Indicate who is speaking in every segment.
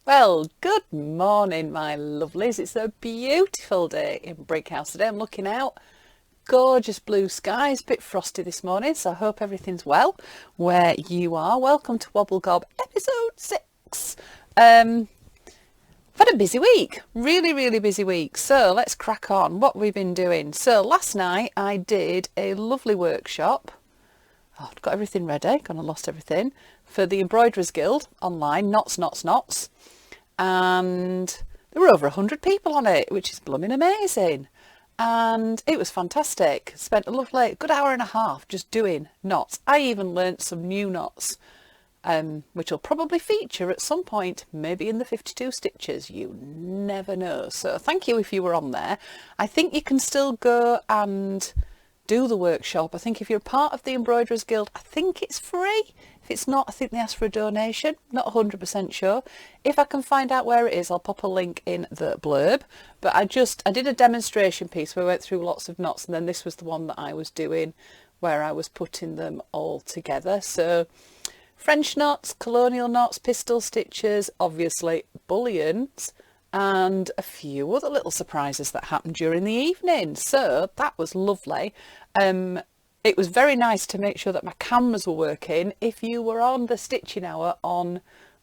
Speaker 1: Well, good morning, my lovelies. It's a beautiful day in Brickhouse today. I'm looking out, gorgeous blue skies, a bit frosty this morning, so I hope everything's well where you are. Welcome to Wobble Gob episode 6. I've had a busy week, really busy week. So let's crack on. What we've been doing. So last night I did a lovely workshop. I've got everything ready, gone and lost everything, for the Embroiderers Guild online, knots. And there were over 100 people on it, which is blooming amazing. And it was fantastic. Spent a lovely good hour and a half just doing knots. I even learnt some new knots, which will probably feature at some point, maybe in the 52 stitches. You never know. So thank you if you were on there. I think you can still go and do the workshop. I think if you're part of the Embroiderers Guild, I think it's free. If it's not, I think they ask for a donation. Not 100% sure. If I can find out where it is, I'll pop a link in the blurb. But I did a demonstration piece where I went through lots of knots, and then this was the one that I was doing where I was putting them all together. So French knots, colonial knots, pistol stitches, obviously bullions, and a few other little surprises that happened during the evening. So that was lovely. It was very nice to make sure that my cameras were working. If you were on the stitching hour on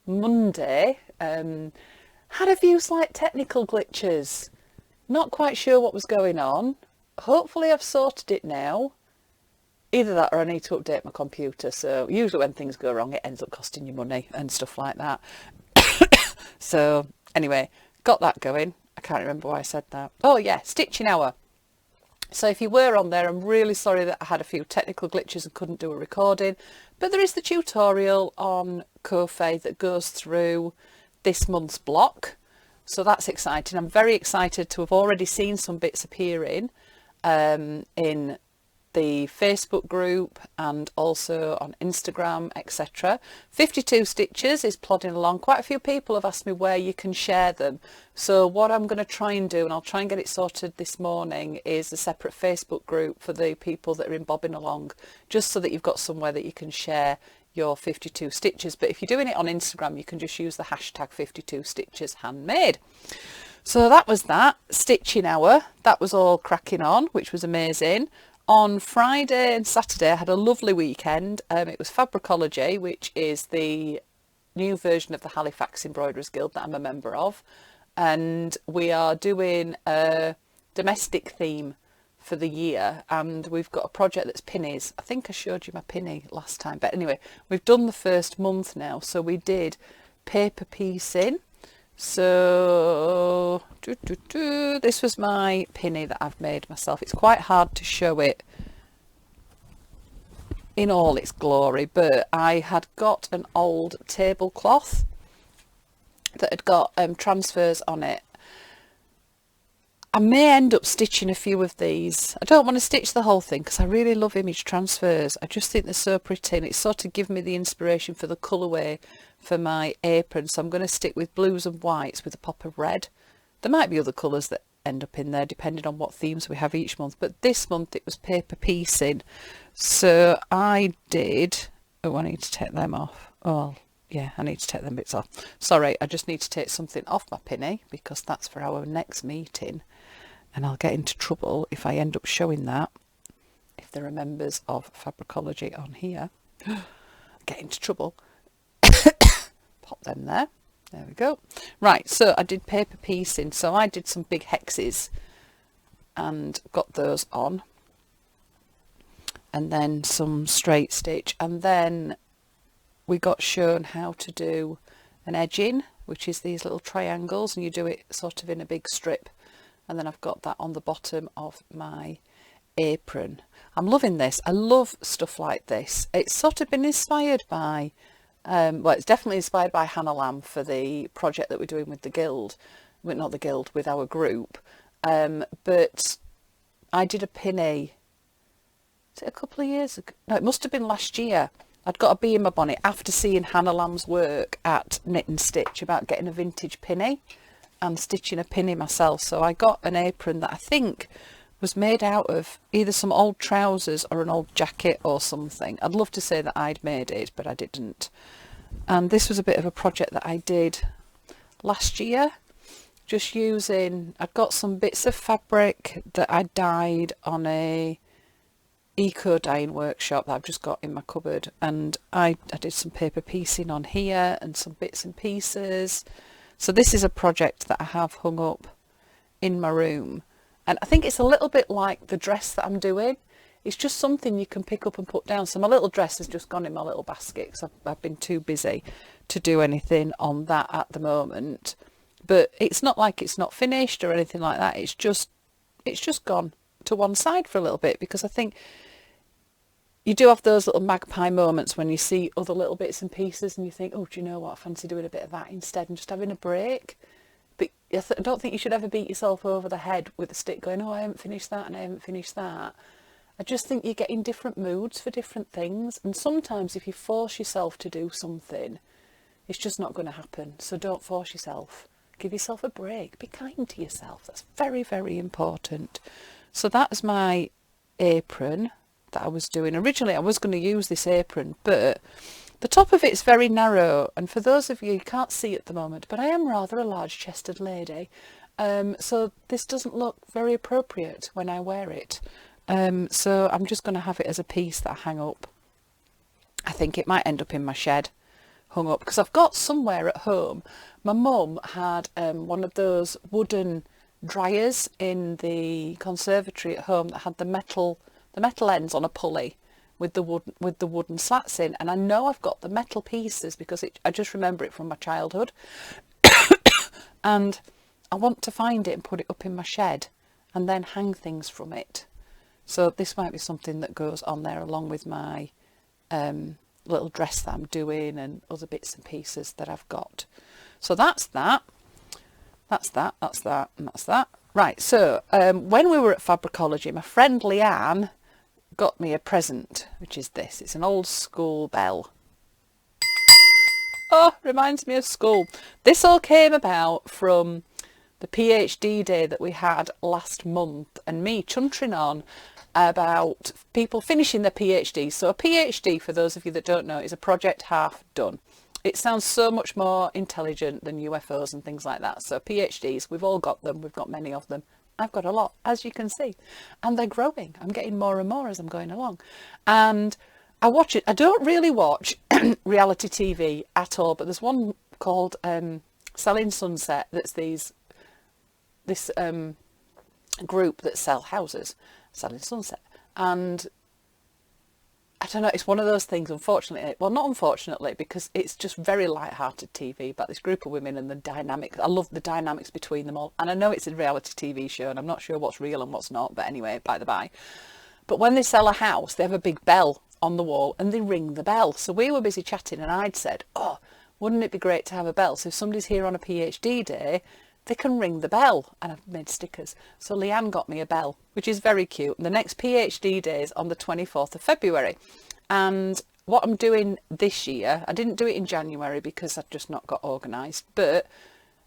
Speaker 1: Monday, had a few slight technical glitches. Not quite sure what was going on. Hopefully I've sorted it now. Either that or I need to update my computer. So usually when things go wrong, it ends up costing you money and stuff like that. So anyway, got that going. I can't remember why I said that. Oh yeah, stitching hour. So if you were on there, I'm really sorry that I had a few technical glitches and couldn't do a recording, but there is the tutorial on Ko-fi that goes through this month's block. So that's exciting. I'm very excited to have already seen some bits appearing in the Facebook group and also on Instagram, etc. 52 stitches is plodding along. Quite a few people have asked me where you can share them. So what I'm going to try and do, and I'll try and get it sorted this morning, is a separate Facebook group for the people that are in bobbing along, just so that you've got somewhere that you can share your 52 stitches. But if you're doing it on Instagram, you can just use the hashtag 52 stitches handmade. So that was that. Stitching hour. That was all cracking on, which was amazing. On Friday and Saturday, I had a lovely weekend. It was Fabricology, which is the new version of the Halifax Embroiderers Guild that I'm a member of. And we are doing a domestic theme for the year. And we've got a project that's pinnies. I think I showed you my pinny last time. But anyway, we've done the first month now. So we did paper piecing. So this was my pinny that I've made myself. It's quite hard to show it in all its glory, but I had got an old tablecloth that had got transfers on it. I may end up stitching a few of these. I don't want to stitch the whole thing because I really love image transfers. I just think they're so pretty, and it's sort of given me the inspiration for the colourway for my apron. So I'm going to stick with blues and whites with a pop of red. There might be other colours that end up in there depending on what themes we have each month, but this month it was paper piecing. So I did, oh, I need to take them off. Oh yeah, I need to take them bits off. Sorry, I just need to take something off my pinny because that's for our next meeting. And I'll get into trouble if I end up showing that, if there are members of Fabricology on here. Get into trouble. Pop them there. There we go. Right, so I did paper piecing. So I did some big hexes and got those on. And then some straight stitch. And then we got shown how to do an edging, which is these little triangles. And you do it sort of in a big strip. And then I've got that on the bottom of my apron. I'm loving this. I love stuff like this. It's sort of been inspired by, well, it's definitely inspired by Hannah Lamb for the project that we're doing with the guild. Well, not the guild, with our group. But I did a pinny, is it a couple of years ago? No, it must have been last year. I'd got a bee in my bonnet after seeing Hannah Lamb's work at Knit and Stitch about getting a vintage pinny and stitching a pinny myself. So I got an apron that I think was made out of either some old trousers or an old jacket or something. I'd love to say that I'd made it, but I didn't. And this was a bit of a project that I did last year, just using, I'd got some bits of fabric that I dyed on a eco dyeing workshop that I've just got in my cupboard, and I did some paper piecing on here and some bits and pieces. So this is a project that I have hung up in my room, and I think it's a little bit like the dress that I'm doing. It's just something you can pick up and put down. So my little dress has just gone in my little basket because I've been too busy to do anything on that at the moment. But it's not like it's not finished or anything like that. It's just gone to one side for a little bit, because I think you do have those little magpie moments when you see other little bits and pieces and you think, oh, do you know what, I fancy doing a bit of that instead and just having a break. But I don't think you should ever beat yourself over the head with a stick going, oh, I haven't finished that and I haven't finished that. I just think you get in different moods for different things, and sometimes if you force yourself to do something, it's just not going to happen. So don't force yourself. Give yourself a break. Be kind to yourself. That's very, very important. So that's my apron that I was doing. Originally I was going to use this apron, but the top of it's very narrow, and for those of you can't see at the moment, but I am rather a large chested lady, so this doesn't look very appropriate when I wear it. So I'm just going to have it as a piece that I hang up. I think it might end up in my shed hung up, because I've got somewhere at home, my mum had one of those wooden dryers in the conservatory at home that had the metal ends on a pulley with the wooden slats in, and I know I've got the metal pieces because I just remember it from my childhood and I want to find it and put it up in my shed and then hang things from it. So this might be something that goes on there along with my little dress that I'm doing and other bits and pieces that I've got. So that's that, and that's that. Right, so when we were at Fabricology, my friend Leanne got me a present, which is this. It's an old school bell. Oh, reminds me of school. This all came about from the PhD day that we had last month, and me chuntering on about people finishing their PhD. So a PhD, for those of you that don't know, is a project half done. It sounds so much more intelligent than UFOs and things like that. So PhDs, we've all got them. We've got many of them. I've got a lot, as you can see, and they're growing. I'm getting more and more as I'm going along. And I watch it. I don't really watch reality TV at all, but there's one called Selling Sunset. That's this group that sell houses, Selling Sunset, and I don't know, it's one of those things, unfortunately, well, not unfortunately, because it's just very light-hearted TV about this group of women and the dynamics. I love the dynamics between them all, and I know it's a reality TV show and I'm not sure what's real and what's not, but anyway, by the by. But when they sell a house, they have a big bell on the wall and they ring the bell. So we were busy chatting and I'd said, oh, wouldn't it be great to have a bell, so if somebody's here on a PhD day, they can ring the bell, and I've made stickers. So Leanne got me a bell, which is very cute. And the next PhD day is on the 24th of February. And what I'm doing this year, I didn't do it in January because I'd just not got organised, but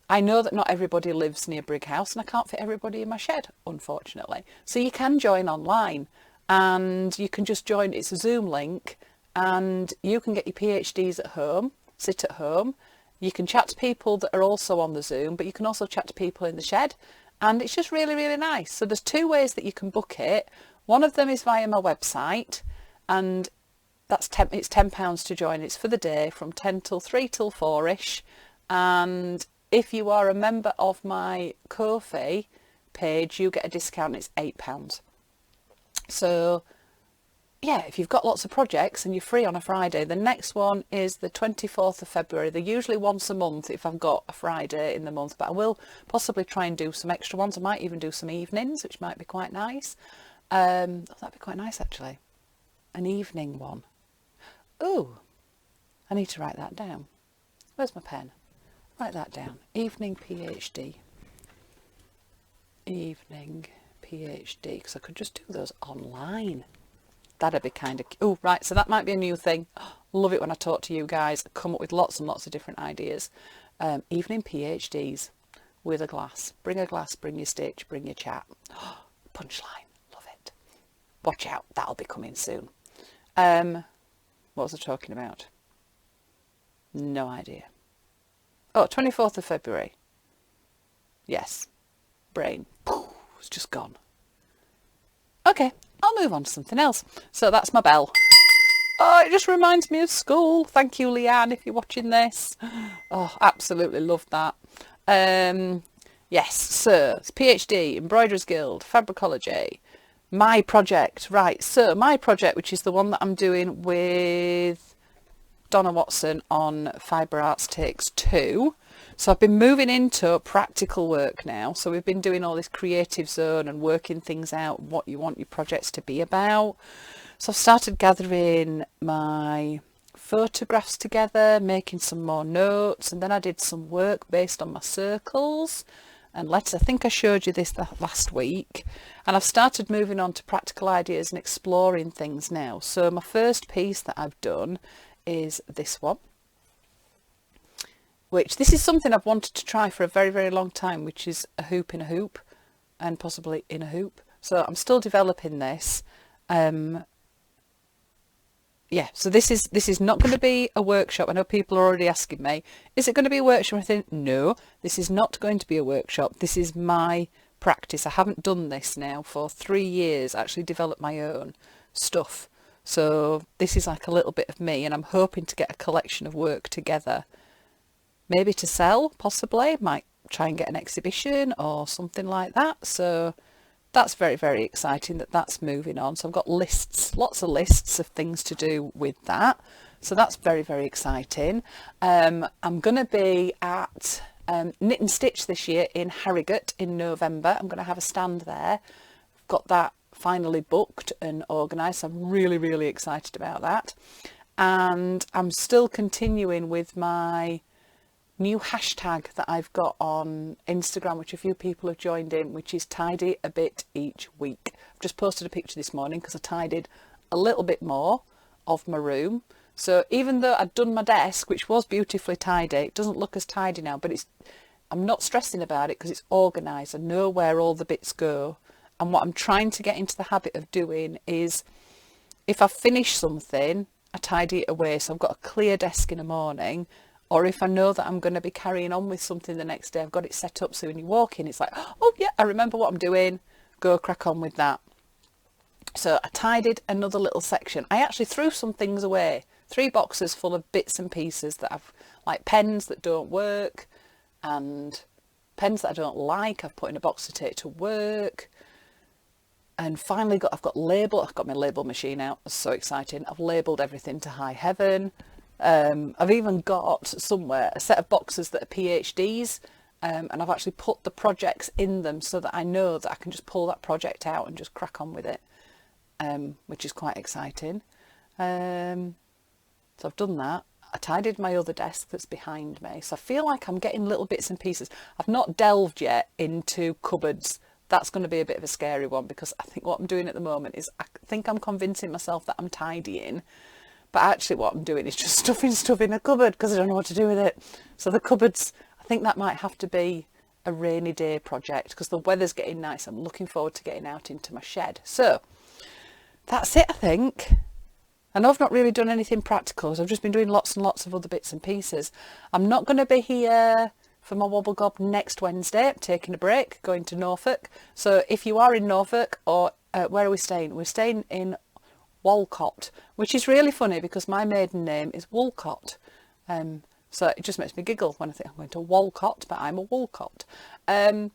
Speaker 1: I know that not everybody lives near Brighouse and I can't fit everybody in my shed, unfortunately. So you can join online and you can just join, it's a Zoom link, and you can get your PhDs at home, sit at home. You can chat to people that are also on the Zoom, but you can also chat to people in the shed, and it's just really, really nice. So there's two ways that you can book it. One of them is via my website, and it's £10 to join. It's for the day from 10 till 3 till 4ish, and if you are a member of my Ko-fi page, you get a discount. It's £8. So yeah, if you've got lots of projects and you're free on a Friday, the next one is the 24th of February. They're usually once a month if I've got a Friday in the month, but I will possibly try and do some extra ones. I might even do some evenings, which might be quite nice. That'd be quite nice, actually. An evening one. Oh, I need to write that down. Where's my pen? Write that down. Evening PhD. Evening PhD, because I could just do those online. That'd be kind of... Oh, right, so that might be a new thing. Love it when I talk to you guys. I come up with lots and lots of different ideas. Evening PhDs with a glass. Bring a glass, bring your stitch, bring your chat. Punchline. Love it. Watch out. That'll be coming soon. What was I talking about? No idea. Oh, 24th of February. Yes. Brain. It's just gone. Okay, I'll move on to something else. So that's my bell. Oh, it just reminds me of school. Thank you, Leanne, if you're watching this. Oh, absolutely love that. Yes, so it's PhD, Embroidery Guild, Fabricology. My project, right. So my project, which is the one that I'm doing with Donna Watson on Fibre Arts Takes 2. So I've been moving into practical work now. So we've been doing all this creative zone and working things out, what you want your projects to be about. So I've started gathering my photographs together, making some more notes, and then I did some work based on my circles and letters. I think I showed you this last week, and I've started moving on to practical ideas and exploring things now. So my first piece that I've done is this one, which this is something I've wanted to try for a very, very long time, which is a hoop in a hoop and possibly in a hoop. So I'm still developing this. Yeah, so this is not going to be a workshop. I know people are already asking me, is it going to be a workshop? I think, no, this is not going to be a workshop. This is my practice. I haven't done this now for 3 years, actually developed my own stuff. So this is like a little bit of me, and I'm hoping to get a collection of work together. Maybe to sell, possibly. Might try and get an exhibition or something like that. So that's very, very exciting that that's moving on. So I've got lists, lots of lists of things to do with that. So that's very, very exciting. I'm going to be at Knit and Stitch this year in Harrogate in November. I'm going to have a stand there. I've got that finally booked and organised. So I'm really, really excited about that. And I'm still continuing with my new hashtag that I've got on Instagram, which a few people have joined in, which is tidy a bit each week. I've just posted a picture this morning because I tidied a little bit more of my room. So even though I'd done my desk, which was beautifully tidy, it doesn't look as tidy now, but I'm not stressing about it because it's organised. I know where all the bits go. And what I'm trying to get into the habit of doing is, if I finish something, I tidy it away. So I've got a clear desk in the morning. Or if I know that I'm going to be carrying on with something the next day, I've got it set up so when you walk in, it's like, oh yeah, I remember what I'm doing, go crack on with that. So I tidied another little section. I actually threw some things away, 3 boxes full of bits and pieces that I've, like pens that don't work and pens that I don't like, I've put in a box to take to work. And finally I've got my label machine out, it's so exciting. I've labelled everything to high heaven. I've even got somewhere a set of boxes that are PhDs, and I've actually put the projects in them so that I know that I can just pull that project out and just crack on with it, which is quite exciting. So I've done that. I tidied my other desk that's behind me, so I feel like I'm getting little bits and pieces. I've not delved yet into cupboards. That's going to be a bit of a scary one, because I think what I'm doing at the moment is I think I'm convincing myself that I'm tidying. But actually what I'm doing is just stuffing stuff in a cupboard because I don't know what to do with it. So the cupboards, I think that might have to be a rainy day project because the weather's getting nice. I'm looking forward to getting out into my shed. So that's it, I think. I know I've not really done anything practical, so I've just been doing lots and lots of other bits and pieces. I'm not going to be here for my Wobble Gob next Wednesday. I'm taking a break, going to Norfolk. So if you are in Norfolk, or where are we staying? We're staying in Walcott, which is really funny because my maiden name is Woolcott, so it just makes me giggle when I think I'm going to Walcott, but I'm a Woolcott. So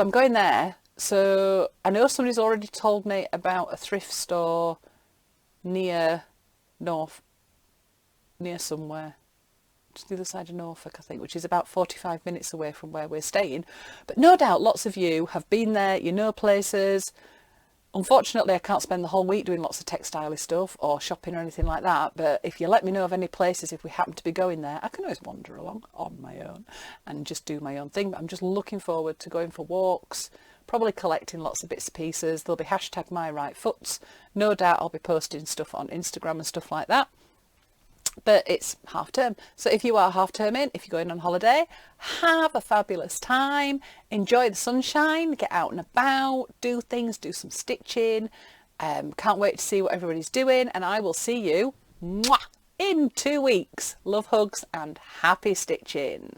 Speaker 1: I'm going there. So I know somebody's already told me about a thrift store near somewhere, just the other side of Norfolk, I think, which is about 45 minutes away from where we're staying. But no doubt lots of you have been there, you know places. Unfortunately, I can't spend the whole week doing lots of textile stuff or shopping or anything like that. But if you let me know of any places, if we happen to be going there, I can always wander along on my own and just do my own thing. But I'm just looking forward to going for walks, probably collecting lots of bits and pieces. There'll be hashtag my right foots. No doubt I'll be posting stuff on Instagram and stuff like that. But it's half term. So if you are half term in, if you're going on holiday, have a fabulous time. Enjoy the sunshine, get out and about, do things, do some stitching. Can't wait to see what everybody's doing. And I will see you in 2 weeks. Love, hugs and happy stitching.